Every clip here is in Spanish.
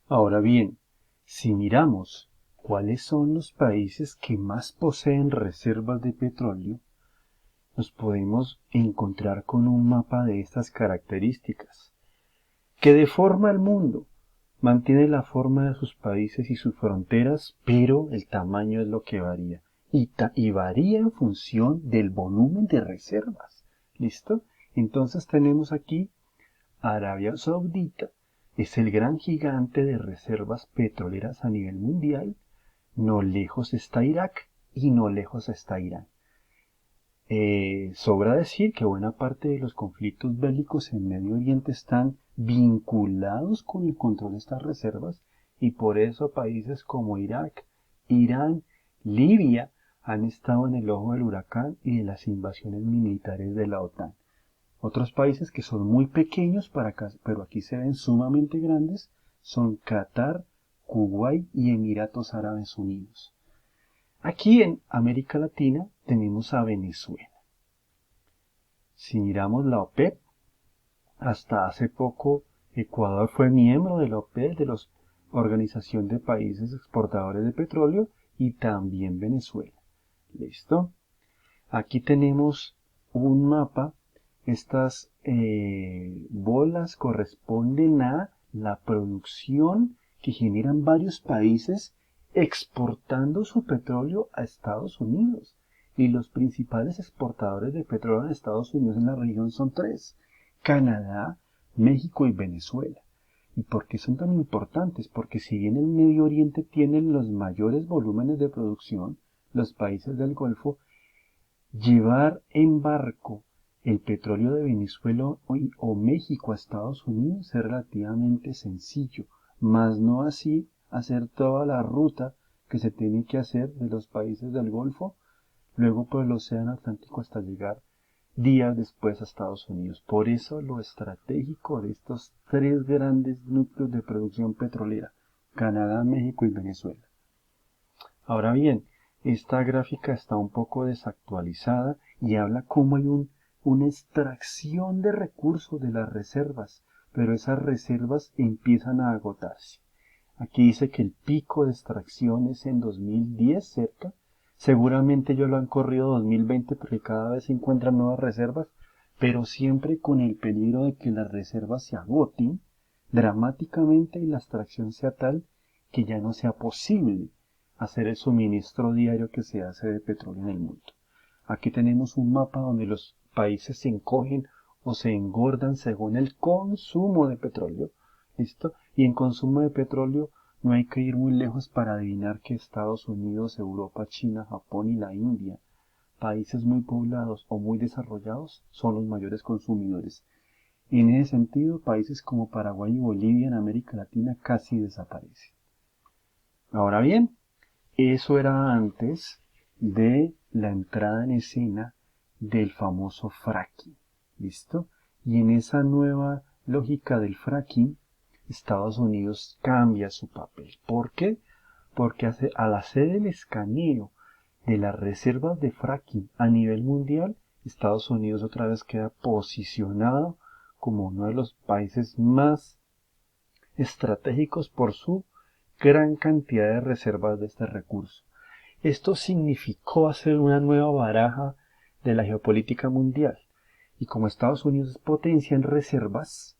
Ahora bien, si miramos cuáles son los países que más poseen reservas de petróleo, nos podemos encontrar con un mapa de estas características, que deforma el mundo, mantiene la forma de sus países y sus fronteras, pero el tamaño es lo que varía. Y varía en función del volumen de reservas. ¿Listo? Entonces tenemos aquí Arabia Saudita, es el gran gigante de reservas petroleras a nivel mundial. No lejos está Irak y no lejos está Irán. Sobra decir que buena parte de los conflictos bélicos en Medio Oriente están vinculados con el control de estas reservas y por eso países como Irak, Irán, Libia han estado en el ojo del huracán y de las invasiones militares de la OTAN. Otros países que son muy pequeños para acá, pero aquí se ven sumamente grandes, son Qatar, Kuwait y Emiratos Árabes Unidos. Aquí en América Latina tenemos a Venezuela. Si miramos la OPEP, hasta hace poco Ecuador fue miembro de la OPEP, de la Organización de Países Exportadores de Petróleo, y también Venezuela. ¿Listo? Aquí tenemos un mapa. Estas bolas corresponden a la producción que generan varios países exportando su petróleo a Estados Unidos. Y los principales exportadores de petróleo en Estados Unidos en la región son tres: Canadá, México y Venezuela. ¿Y por qué son tan importantes? Porque si bien el Medio Oriente tiene los mayores volúmenes de producción, los países del Golfo, llevar en barco el petróleo de Venezuela o México a Estados Unidos es relativamente sencillo, mas no así hacer toda la ruta que se tiene que hacer de los países del Golfo, luego por el Océano Atlántico hasta llegar días después a Estados Unidos. Por eso lo estratégico de estos tres grandes núcleos de producción petrolera: Canadá, México y Venezuela. Ahora bien, esta gráfica está un poco desactualizada y habla cómo hay una extracción de recursos de las reservas, pero esas reservas empiezan a agotarse. Aquí dice que el pico de extracción es en 2010 cerca. Seguramente ellos lo han corrido 2020 porque cada vez se encuentran nuevas reservas, pero siempre con el peligro de que las reservas se agoten dramáticamente y la extracción sea tal que ya no sea posible hacer el suministro diario que se hace de petróleo en el mundo. Aquí tenemos un mapa donde los países se encogen o se engordan según el consumo de petróleo. ¿Listo? Y en consumo de petróleo no hay que ir muy lejos para adivinar que Estados Unidos, Europa, China, Japón y la India, países muy poblados o muy desarrollados, son los mayores consumidores. En ese sentido, países como Paraguay y Bolivia en América Latina casi desaparecen. Ahora bien, eso era antes de la entrada en escena del famoso fracking. ¿Listo? Y en esa nueva lógica del fracking, Estados Unidos cambia su papel. ¿Por qué? Porque al hacer el escaneo de las reservas de fracking a nivel mundial, Estados Unidos otra vez queda posicionado como uno de los países más estratégicos por su gran cantidad de reservas de este recurso. Esto significó hacer una nueva baraja de la geopolítica mundial. Y como Estados Unidos es potencia en reservas,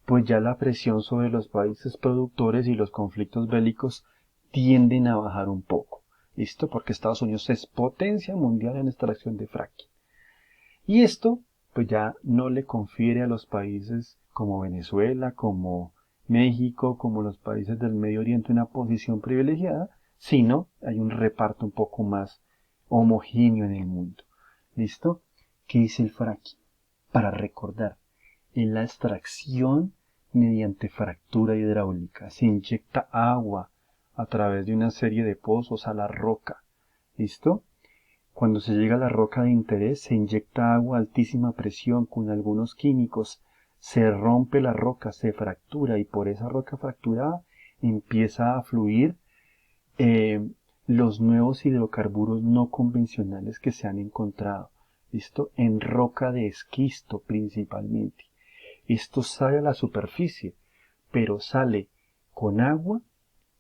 pues ya la presión sobre los países productores y los conflictos bélicos tienden a bajar un poco. ¿Listo? Porque Estados Unidos es potencia mundial en extracción de fracking. Y esto, pues ya no le confiere a los países como Venezuela, como México, como los países del Medio Oriente una posición privilegiada, sino hay un reparto un poco más homogéneo en el mundo. ¿Listo? ¿Qué es el fracking? Para recordar, en la extracción mediante fractura hidráulica se inyecta agua a través de una serie de pozos a la roca. ¿Listo? Cuando se llega a la roca de interés, se inyecta agua a altísima presión con algunos químicos, se rompe la roca, se fractura y por esa roca fracturada empieza a fluir eh, los nuevos hidrocarburos no convencionales que se han encontrado. ¿Listo? En roca de esquisto principalmente. Esto sale a la superficie, pero sale con agua,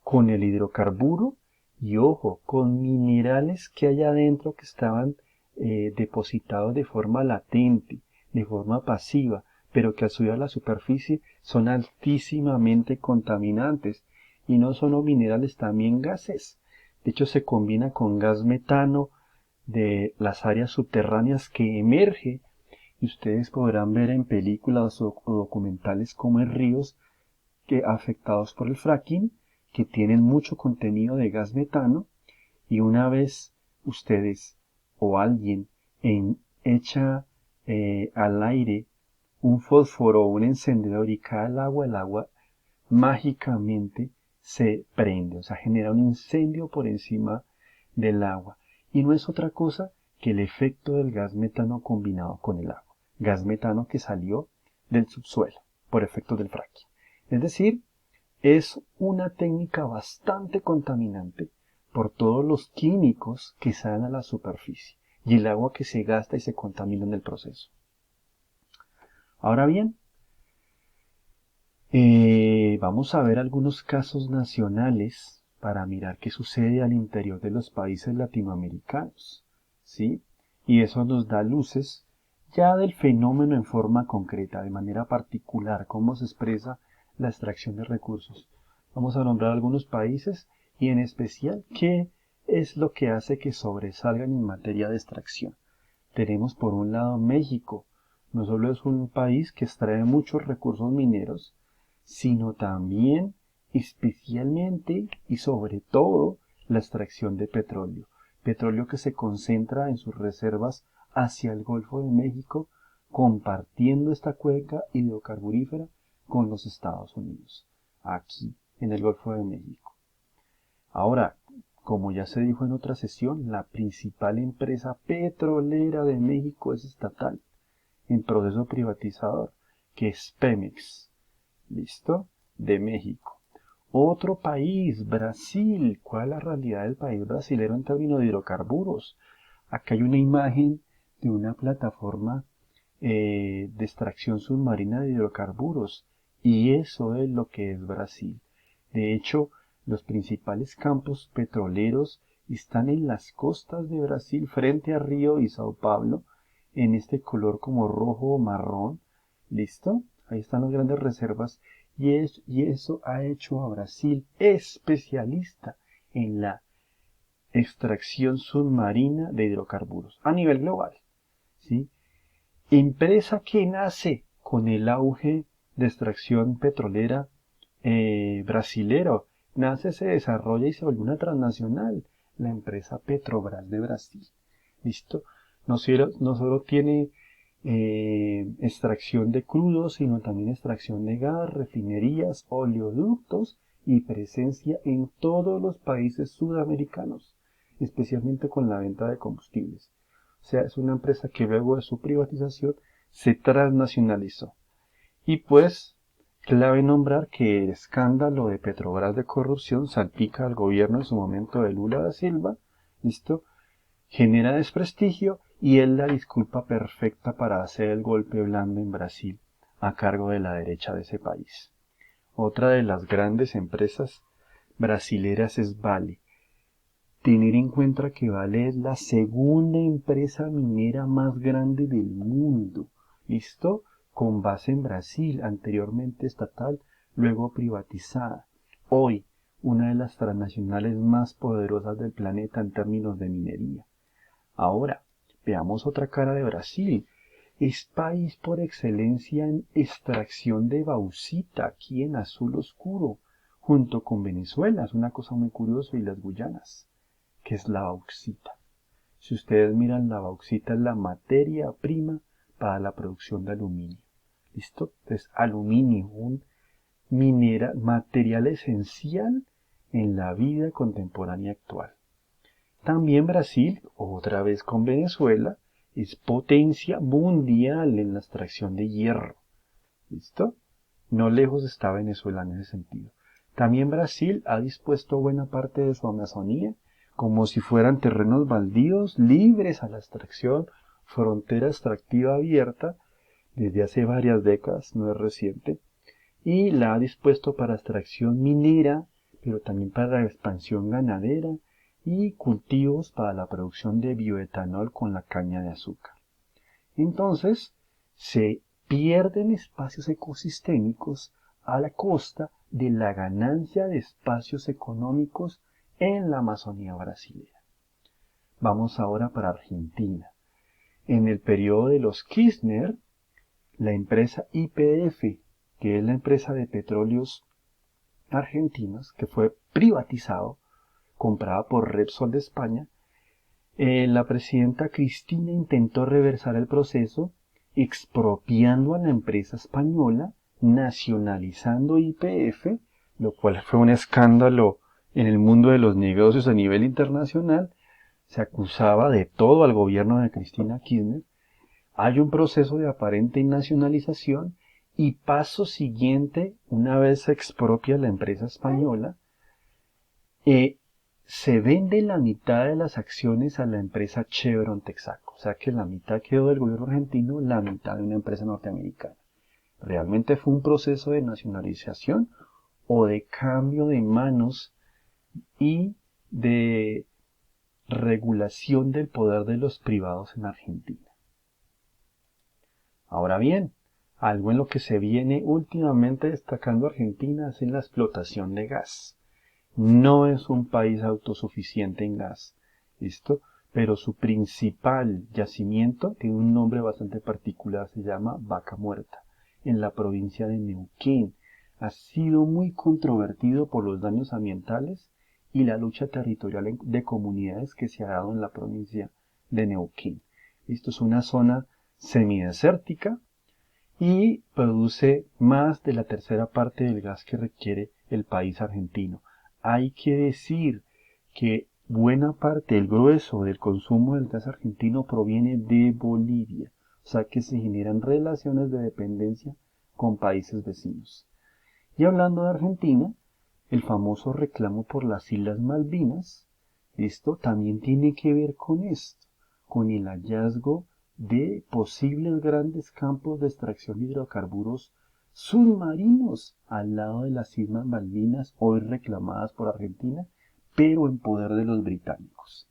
con el hidrocarburo y ojo, con minerales que hay adentro que estaban depositados de forma latente, de forma pasiva, pero que al subir a la superficie son altísimamente contaminantes y no solo minerales, también gases. De hecho, se combina con gas metano de las áreas subterráneas que emerge y ustedes podrán ver en películas o documentales como en ríos que afectados por el fracking, que tienen mucho contenido de gas metano, y una vez ustedes o alguien echa al aire un fósforo o un encendedor y cae el agua mágicamente se prende, o sea, genera un incendio por encima del agua. Y no es otra cosa que el efecto del gas metano combinado con el agua. Gas metano que salió del subsuelo por efecto del fracking. Es decir, es una técnica bastante contaminante por todos los químicos que salen a la superficie y el agua que se gasta y se contamina en el proceso. Ahora bien, vamos a ver algunos casos nacionales para mirar qué sucede al interior de los países latinoamericanos, ¿sí? Y eso nos da luces ya del fenómeno en forma concreta, de manera particular, cómo se expresa la extracción de recursos. Vamos a nombrar algunos países y en especial qué es lo que hace que sobresalgan en materia de extracción. Tenemos por un lado México. No solo es un país que extrae muchos recursos mineros, sino también, especialmente y sobre todo, la extracción de petróleo. Petróleo que se concentra en sus reservas hacia el Golfo de México, compartiendo esta cuenca hidrocarburífera con los Estados Unidos, aquí en el Golfo de México. Ahora, como ya se dijo en otra sesión, la principal empresa petrolera de México es estatal, en proceso privatizador, que es Pemex. ¿Listo? De México. Otro país, Brasil. ¿Cuál es la realidad del país brasilero en términos de hidrocarburos? Acá hay una imagen de una plataforma de extracción submarina de hidrocarburos. Y eso es lo que es Brasil. De hecho, los principales campos petroleros están en las costas de Brasil, frente a Río y Sao Paulo, en este color como rojo o marrón. ¿Listo? Ahí están las grandes reservas y eso ha hecho a Brasil especialista en la extracción submarina de hidrocarburos a nivel global, ¿sí? Empresa que nace con el auge de extracción petrolera brasilero, nace, se desarrolla y se vuelve una transnacional, la empresa Petrobras de Brasil. ¿Listo? No solo tiene extracción de crudos, sino también extracción de gas, refinerías, oleoductos y presencia en todos los países sudamericanos, especialmente con la venta de combustibles. O sea, es una empresa que luego de su privatización se transnacionalizó. Y pues, clave nombrar que el escándalo de Petrobras de corrupción salpica al gobierno en su momento de Lula da Silva, ¿listo? Genera desprestigio y es la disculpa perfecta para hacer el golpe blando en Brasil a cargo de la derecha de ese país. Otra de las grandes empresas brasileras es Vale. Tener en cuenta que Vale es la segunda empresa minera más grande del mundo, ¿listo? Con base en Brasil, anteriormente estatal, luego privatizada. Hoy, una de las transnacionales más poderosas del planeta en términos de minería. Ahora, veamos otra cara de Brasil. Es país por excelencia en extracción de bauxita, aquí en azul oscuro, junto con Venezuela, es una cosa muy curiosa, y las Guyanas, que es la bauxita. Si ustedes miran, la bauxita es la materia prima para la producción de aluminio. ¿Listo? Entonces, aluminio, un material esencial en la vida contemporánea actual. También Brasil, otra vez con Venezuela, es potencia mundial en la extracción de hierro. ¿Listo? No lejos está Venezuela en ese sentido. También Brasil ha dispuesto buena parte de su Amazonía como si fueran terrenos baldíos libres a la extracción, frontera extractiva abierta desde hace varias décadas, no es reciente, y la ha dispuesto para extracción minera, pero también para la expansión ganadera y cultivos para la producción de bioetanol con la caña de azúcar. Entonces, se pierden espacios ecosistémicos a la costa de la ganancia de espacios económicos en la Amazonía brasilera. Vamos ahora para Argentina. En el periodo de los Kirchner, la empresa YPF, que es la empresa de petróleos argentinos, que fue privatizado, comprada por Repsol de España, la presidenta Cristina intentó reversar el proceso expropiando a la empresa española, nacionalizando YPF, lo cual fue un escándalo en el mundo de los negocios a nivel internacional. Se acusaba de todo al gobierno de Cristina Kirchner. Hay un proceso de aparente nacionalización y paso siguiente, una vez se expropia la empresa española, se vende la mitad de las acciones a la empresa Chevron Texaco. O sea que la mitad quedó del gobierno argentino, la mitad de una empresa norteamericana. ¿Realmente fue un proceso de nacionalización o de cambio de manos y de regulación del poder de los privados en Argentina? Ahora bien, algo en lo que se viene últimamente destacando Argentina es en la explotación de gas. No es un país autosuficiente en gas, ¿listo? Pero su principal yacimiento tiene un nombre bastante particular, se llama Vaca Muerta, en la provincia de Neuquén. Ha sido muy controvertido por los daños ambientales y la lucha territorial de comunidades que se ha dado en la provincia de Neuquén. Esto es una zona semidesértica y produce más de la tercera parte del gas que requiere el país argentino. Hay que decir que buena parte, el grueso del consumo del gas argentino proviene de Bolivia, o sea que se generan relaciones de dependencia con países vecinos. Y hablando de Argentina, el famoso reclamo por las Islas Malvinas, esto también tiene que ver con esto, con el hallazgo de posibles grandes campos de extracción de hidrocarburos submarinos al lado de las Islas Malvinas, hoy reclamadas por Argentina, pero en poder de los británicos.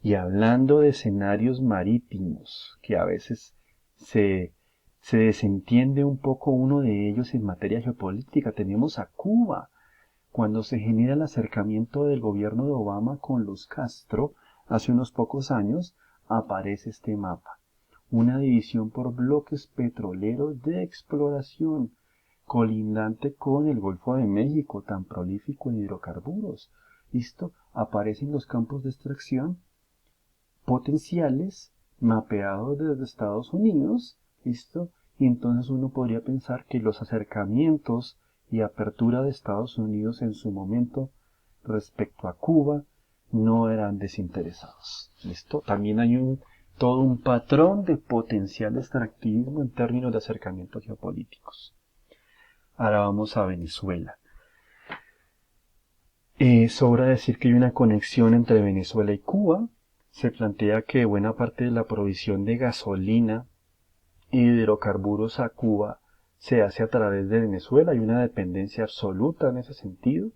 Y hablando de escenarios marítimos, que a veces se, se desentiende un poco uno de ellos en materia geopolítica, tenemos a Cuba. Cuando se genera el acercamiento del gobierno de Obama con los Castro, hace unos pocos años, aparece este mapa. Una división por bloques petroleros de exploración, colindante con el Golfo de México, tan prolífico en hidrocarburos. ¿Listo? Aparecen los campos de extracción potenciales mapeados desde Estados Unidos. ¿Listo? Y entonces uno podría pensar que los acercamientos y apertura de Estados Unidos en su momento respecto a Cuba no eran desinteresados. ¿Listo? También hay todo un patrón de potencial extractivismo en términos de acercamientos geopolíticos. Ahora vamos a Venezuela. Sobra decir que hay una conexión entre Venezuela y Cuba. Se plantea que buena parte de la provisión de gasolina y hidrocarburos a Cuba se hace a través de Venezuela. Hay una dependencia absoluta en ese sentido.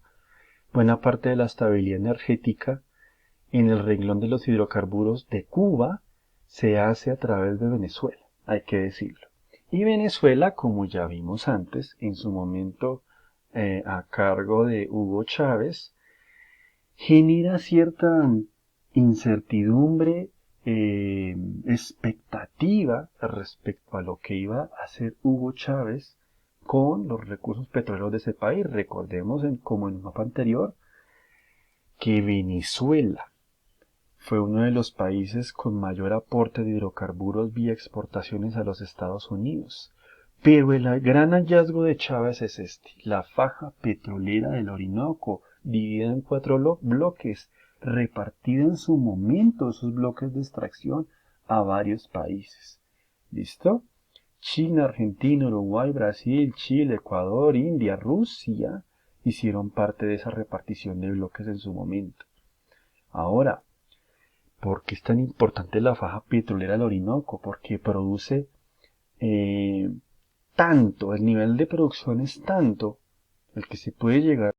Buena parte de la estabilidad energética en el renglón de los hidrocarburos de Cuba se hace a través de Venezuela, hay que decirlo. Y Venezuela, como ya vimos antes, en su momento a cargo de Hugo Chávez, genera cierta incertidumbre, expectativa respecto a lo que iba a hacer Hugo Chávez con los recursos petroleros de ese país. Recordemos, como en el mapa anterior, que Venezuela fue uno de los países con mayor aporte de hidrocarburos vía exportaciones a los Estados Unidos. Pero el gran hallazgo de Chávez es este: la faja petrolera del Orinoco, dividida en 4 bloques, repartida en su momento esos bloques de extracción a varios países. ¿Listo? China, Argentina, Uruguay, Brasil, Chile, Ecuador, India, Rusia hicieron parte de esa repartición de bloques en su momento. Ahora, ¿por qué es tan importante la faja petrolera del Orinoco? Porque produce tanto, el nivel de producción es tanto, el que se puede llegar